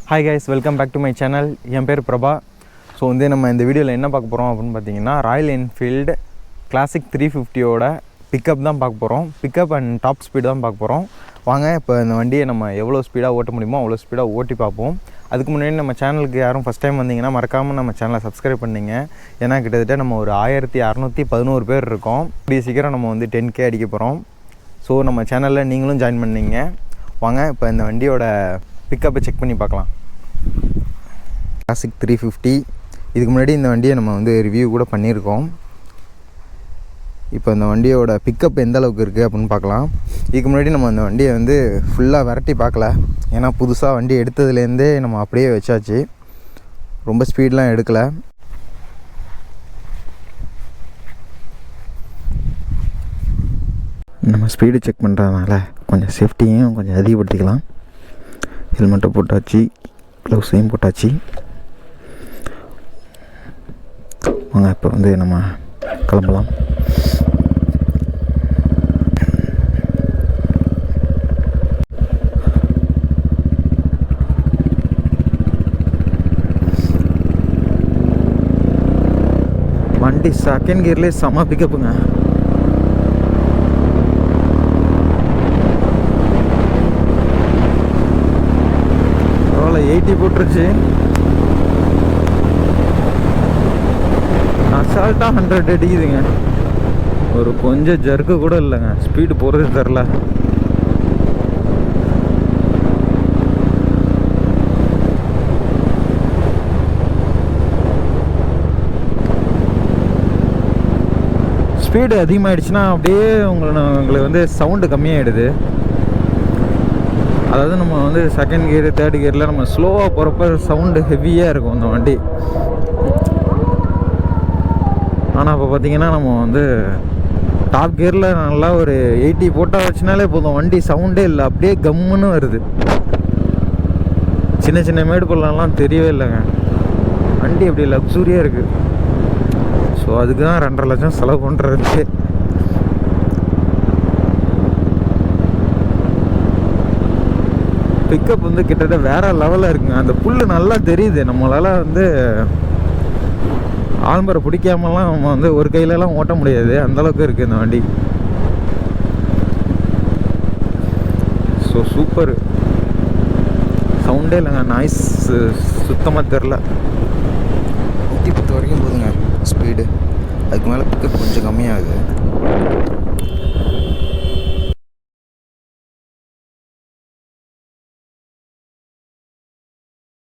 Hi guys, welcome back to my channel. என் பேர் Prabha. So நம்ம இந்த வீடியோவில் என்ன பார்க்க போகிறோம் அப்படின்னு பார்த்தீங்கன்னா, ராயல் என்ஃபீல்டு கிளாசிக் 350யோட பிக்கப் தான் பார்க்க போகிறோம். பிக்கப் அண்ட் டாப் ஸ்பீடு தான் பார்க்க போகிறோம். வாங்க இப்போ இந்த வண்டியை நம்ம எவ்வளோ ஸ்பீடாக ஓட்ட முடியுமோ அவ்வளோ ஸ்பீடாக ஓட்டி பார்ப்போம். அதுக்கு முன்னாடி நம்ம சேனலுக்கு யாரும் ஃபஸ்ட் டைம் வந்தீங்கன்னா மறக்காமல் நம்ம சேனலை சப்ஸ்கிரைப் பண்ணிங்க. ஏன்னா கிட்டத்தட்ட நம்ம ஒரு 1611 பேர் இருக்கோம். இப்படி சீக்கிரம் நம்ம 10K அடிக்க போகிறோம். ஸோ நம்ம சேனலில் நீங்களும் ஜாயின் பண்ணிங்க. வாங்க இப்போ இந்த வண்டியோட பிக்கப்பை செக் பண்ணி பார்க்கலாம். கிளாசிக் 350. இதுக்கு முன்னாடி இந்த வண்டியை நம்ம ரிவ்யூ கூட பண்ணியிருக்கோம். இப்போ இந்த வண்டியோட பிக்கப் எந்த அளவுக்கு இருக்குது அப்படின்னு பார்க்கலாம். இதுக்கு முன்னாடி நம்ம அந்த வண்டியை ஃபுல்லாக விரட்டி பார்க்கல. ஏன்னா புதுசாக வண்டி எடுத்ததுலேருந்தே நம்ம அப்படியே வச்சாச்சு. ரொம்ப ஸ்பீடெலாம் எடுக்கலை. நம்ம ஸ்பீடு செக் பண்ணுறதுனால கொஞ்சம் சேஃப்டியும் கொஞ்சம் அதிகப்படுத்திக்கலாம். ஹெல்மெட்டை போட்டாச்சு, க்ளவுஸையும் போட்டாச்சு. வாங்க இப்போ நம்ம கிளம்பலாம். வண்டி செகண்ட் கியர்லேயே செம பிக்கப்புங்க. பரவாயில்ல, 80 போட்டுருச்சு. அசால்ட்டாக 100 அடிக்குதுங்க. ஒரு கொஞ்சம் ஜர்க்கு கூட இல்லைங்க. ஸ்பீடு போகிறது தெரில. ஸ்பீடு அதிகமாகிடுச்சுன்னா அப்படியே உங்களுக்கு சவுண்டு கம்மியாகிடுது. அதாவது நம்ம செகண்ட் கியர் தேர்ட் கியரில் நம்ம ஸ்லோவாக போகிறப்ப சவுண்டு ஹெவியாக இருக்கும் இந்த வண்டி. ஆனால் இப்போ பார்த்திங்கன்னா நம்ம டாப் கியரில் நல்லா ஒரு 80 போட்டால் வச்சுனாலே போதும். வண்டி சவுண்டே இல்லை, அப்படியே கம்முன்னு வருது. சின்ன சின்ன மேடு பள்ளம்லாம் தெரியவே இல்லைங்க. வண்டி அப்படி லக்ஸூரியாக இருக்குது. ஸோ அதுக்கு தான் 2.5 லட்சம் செலவு பண்ணுறது. பிக்கப் கிட்டத்தட்ட வேறு லெவலில் இருக்குங்க. அந்த புல் நல்லா தெரியுது. நம்மளால் ஆல்மரை பிடிக்காமலாம் நம்ம ஒரு கையிலலாம் ஓட்ட முடியாது. அந்தளவுக்கு இருக்குது இந்த வண்டி. So super. சவுண்டே இல்லைங்க. நாய்ஸ் சுத்தமாக தெரில. 110 வரைக்கும் போதுங்க ஸ்பீடு. அதுக்கு மேலே பிக்கப் கொஞ்சம் கம்மியாகுது.